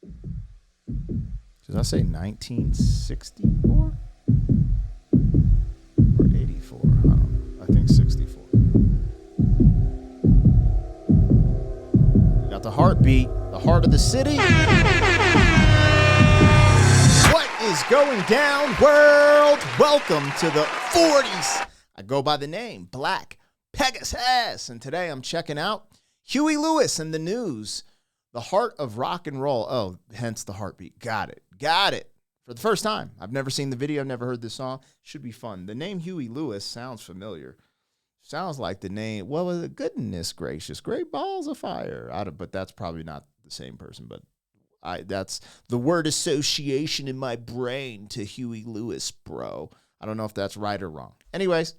Did I say 1964 or 84? I don't know. I think 64. Got the heartbeat, the heart of the city. What is going down, world? Welcome to the 40s. I go by the name Black Pegasus, and today I'm checking out Huey Lewis and the news. The heart of rock and roll. Oh, hence the heartbeat. Got it. For the first time. I've never seen the video, never heard this song. Should be fun. The name Huey Lewis sounds familiar. Sounds like the name, what was it? Goodness gracious. Great balls of fire. But that's probably not the same person, but that's the word association in my brain to Huey Lewis, bro. I don't know if that's right or wrong. Anyways,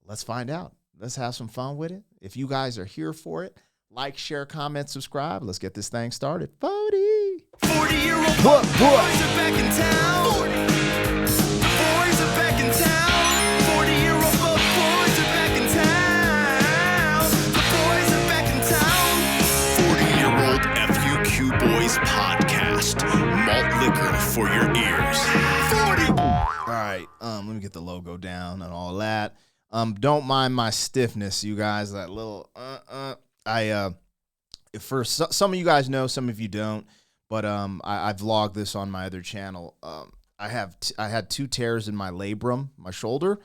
let's find out. Let's have some fun with it. If you guys are here for it, like, share, comment, subscribe. Let's get this thing started. 40-year-old boys are back in town. 40. Boys are back in town. 40-year-old boys are back in town. The boys are back in town. 40-year-old FUQ Boys Podcast. Malt liquor for your ears. 40. All right, let me get the logo down and all that. Don't mind my stiffness, you guys. That little some of you guys know, some of you don't, but I vlogged this on my other channel. I had 2 tears in my labrum, my shoulder,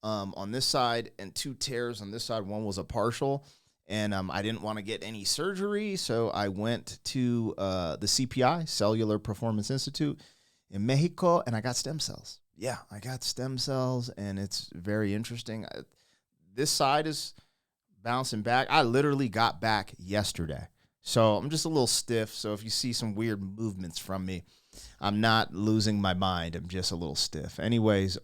on this side, and 2 tears on this side. One was a partial, and I didn't want to get any surgery, so I went to the CPI, Cellular Performance Institute, in Mexico, and I got stem cells. Yeah, I got stem cells, and it's very interesting. This side is bouncing back. I literally got back yesterday. So I'm just a little stiff. So if you see some weird movements from me, I'm not losing my mind. I'm just a little stiff. Anyways,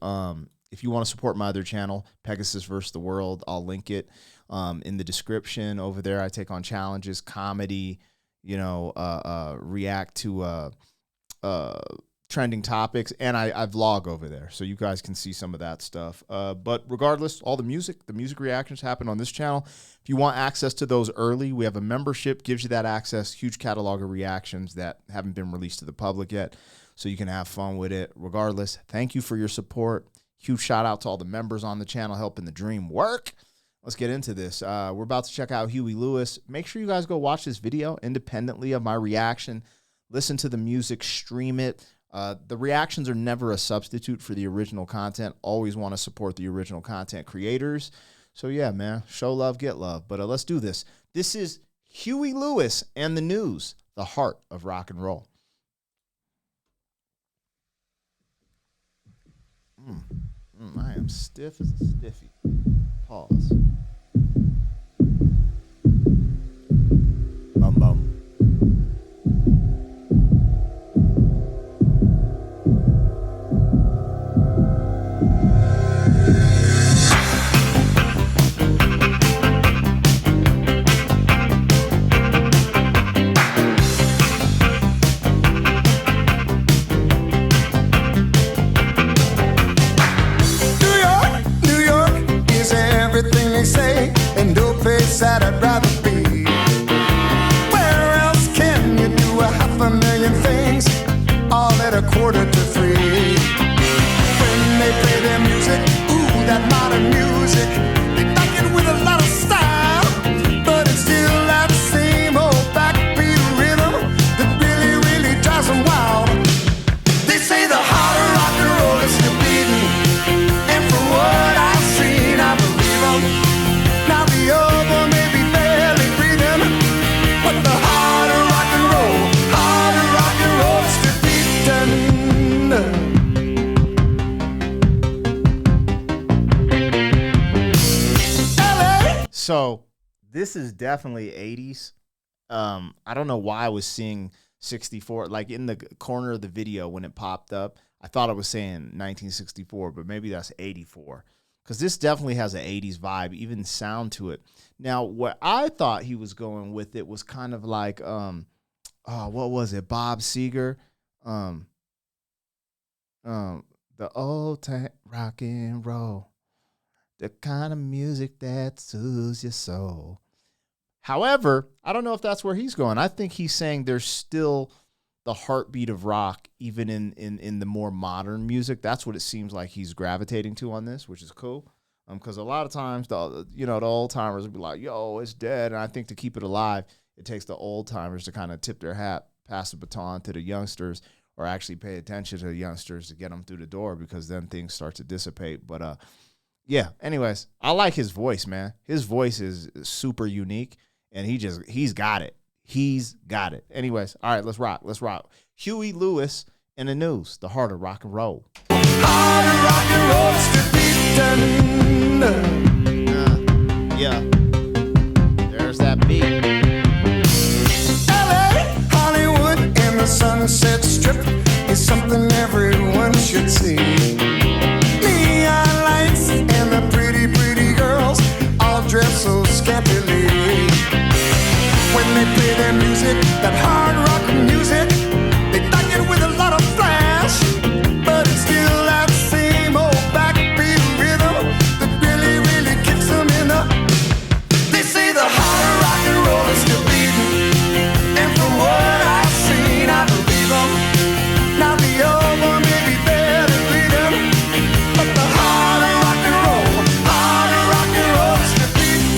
if you want to support my other channel, Pegasus vs. the World, I'll link it in the description over there. I take on challenges, comedy, react to trending topics, and I vlog over there, so you guys can see some of that stuff. But regardless, all the music reactions happen on this channel. If you want access to those early, we have a membership, gives you that access, huge catalog of reactions that haven't been released to the public yet, so you can have fun with it. Regardless, thank you for your support. Huge shout out to all the members on the channel helping the dream work. Let's get into this. We're about to check out Huey Lewis. Make sure you guys go watch this video independently of my reaction. Listen to the music, stream it. The reactions are never a substitute for the original content. Always want to support the original content creators. So yeah, man, show love, get love. But let's do this. This is Huey Lewis and the news, the heart of rock and roll. I am stiff as a stiffy. Pause. Bum bum. That I'd rather be. Where else can you do 500,000 things all at 2:45? When they play their music, ooh, that modern music, they back it with a lot of style, but it's still that same old backbeat rhythm that really, really drives them wild. They say the heart of rock and roll is still beating, and from what I've seen, I believe them. Now the other may be barely breathing, but the heart of rock and roll is still beating. So this is definitely 80s. I don't know why I was seeing 64, like in the corner of the video when it popped up. I thought it was saying 1964, but maybe that's 84. Because this definitely has an 80s vibe, even sound to it. Now, what I thought he was going with it was kind of like, what was it? Bob Seger. The old time rock and roll. The kind of music that soothes your soul. However, I don't know if that's where he's going. I think he's saying there's still the heartbeat of rock, even in the more modern music. That's what it seems like he's gravitating to on this, which is cool. Because a lot of times the old timers will be like, "Yo, it's dead," and I think to keep it alive, it takes the old timers to kind of tip their hat, pass the baton to the youngsters, or actually pay attention to the youngsters to get them through the door, because then things start to dissipate. But yeah. Anyways, I like his voice, man. His voice is super unique, and he's got it. He's got it. Anyways, all right, let's rock. Let's rock. Huey Lewis in the news. The heart of rock and roll. Heart of rock and roll is to be done. Yeah. There's that beat. LA, Hollywood, and the Sunset Strip is something everyone should see. Neon lights and the pretty, pretty girls all dress so scantily. When they play their music, that hard rock music, they back it with a lot of flash, but it's still that same old backbeat rhythm that really, really kicks them in the. They say the heart of rock and roll is still beating, and from what I've seen, I believe them. Now the old one may be better breathing, but the heart of rock and roll is still beating.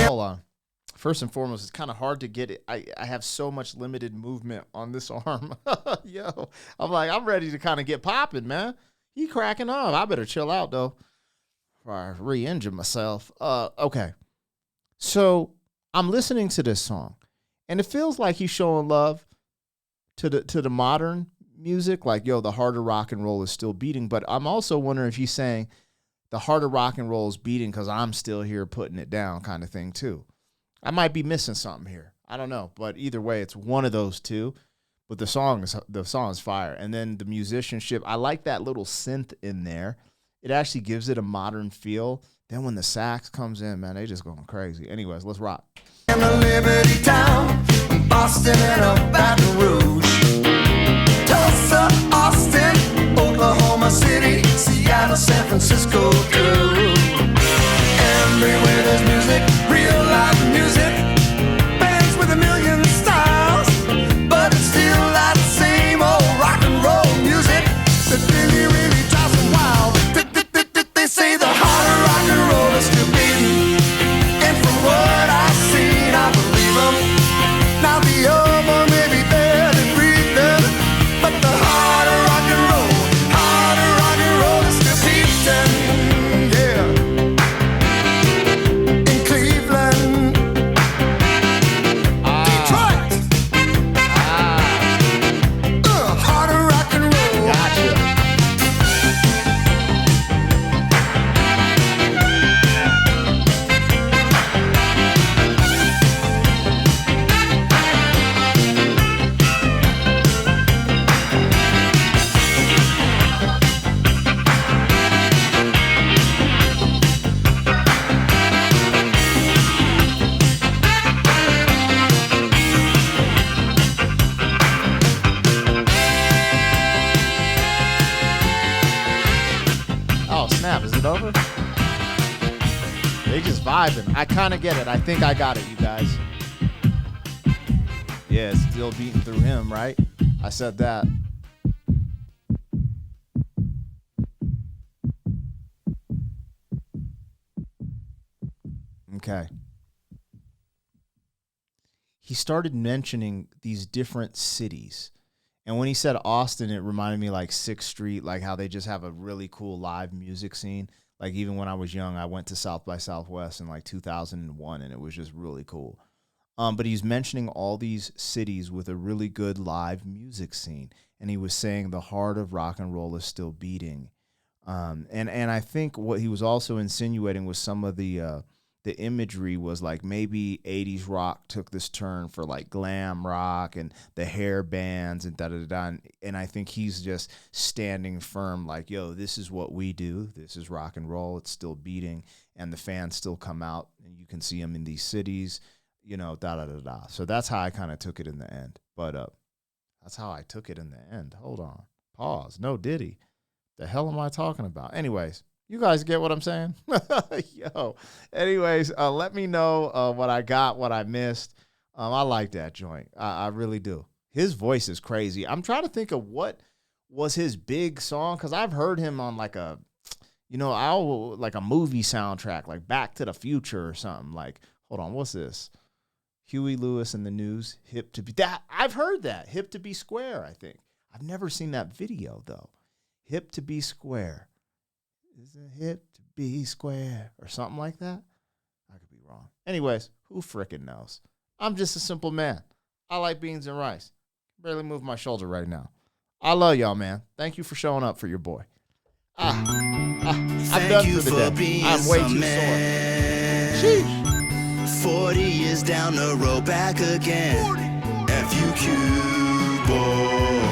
Hold on. First and foremost, it's kind of hard to get it. I have so much limited movement on this arm. Yo, I'm ready to kind of get popping, man. He cracking up. I better chill out, though, before I re-injure myself. Okay. So I'm listening to this song, and it feels like he's showing love to the modern music. Like, yo, the heart of rock and roll is still beating. But I'm also wondering if he's saying the heart of rock and roll is beating because I'm still here putting it down, kind of thing, too. I might be missing something here. I don't know. But either way, it's one of those two. But the song is fire. And then the musicianship, I like that little synth in there. It actually gives it a modern feel. Then when the sax comes in, man, they just going crazy. Anyways, let's rock. In the Liberty Town, Boston and a Baton Rouge, Tulsa, Austin, Oklahoma City, Seattle, San Francisco, too. Everywhere there's music, real live music, bands with a million styles, but it's still that same old rock and roll music that really, really drives them wild. They say the heart of rock and roll is still beating, and from what I've seen, I believe them. Now the old one may be dead and breathing, but the heart of rock and roll is still beating. Yeah. In Cleveland, Detroit, heart of rock and roll. Gotcha. Oh, snap. Is it over? They just vibing. I kind of get it. I think I got it, you guys. Yeah, it's still beating through him, right? I said that. Okay. He started mentioning these different cities. And when he said Austin, it reminded me like 6th Street, like how they just have a really cool live music scene. Like even when I was young, I went to South by Southwest in like 2001, and it was just really cool. But he's mentioning all these cities with a really good live music scene. And he was saying the heart of rock and roll is still beating. And I think what he was also insinuating was some of the the imagery was like maybe 80s rock took this turn for like glam rock and the hair bands and da-da-da-da. And I think he's just standing firm like, yo, this is what we do. This is rock and roll. It's still beating. And the fans still come out and you can see them in these cities, you know, da-da-da-da. So that's how I kind of took it in the end. But that's how I took it in the end. Hold on. Pause. No Diddy. The hell am I talking about? Anyways. You guys get what I'm saying? Yo. Anyways, let me know what I got, what I missed. I like that joint. I really do. His voice is crazy. I'm trying to think of what was his big song, because I've heard him on like a, you know, like a movie soundtrack, like Back to the Future or something. Like, hold on, what's this? Huey Lewis and the News, Hip to Be. That I've heard that. Hip to Be Square, I think. I've never seen that video, though. Hip to Be Square. Is it hip to be square or something like that? I could be wrong. Anyways, who frickin' knows? I'm just a simple man. I like beans and rice. Barely move my shoulder right now. I love y'all, man. Thank you for showing up for your boy. I'm done for the day. I'm way too sore. Sheesh. 40 years down the road, back again. FUQ, boy.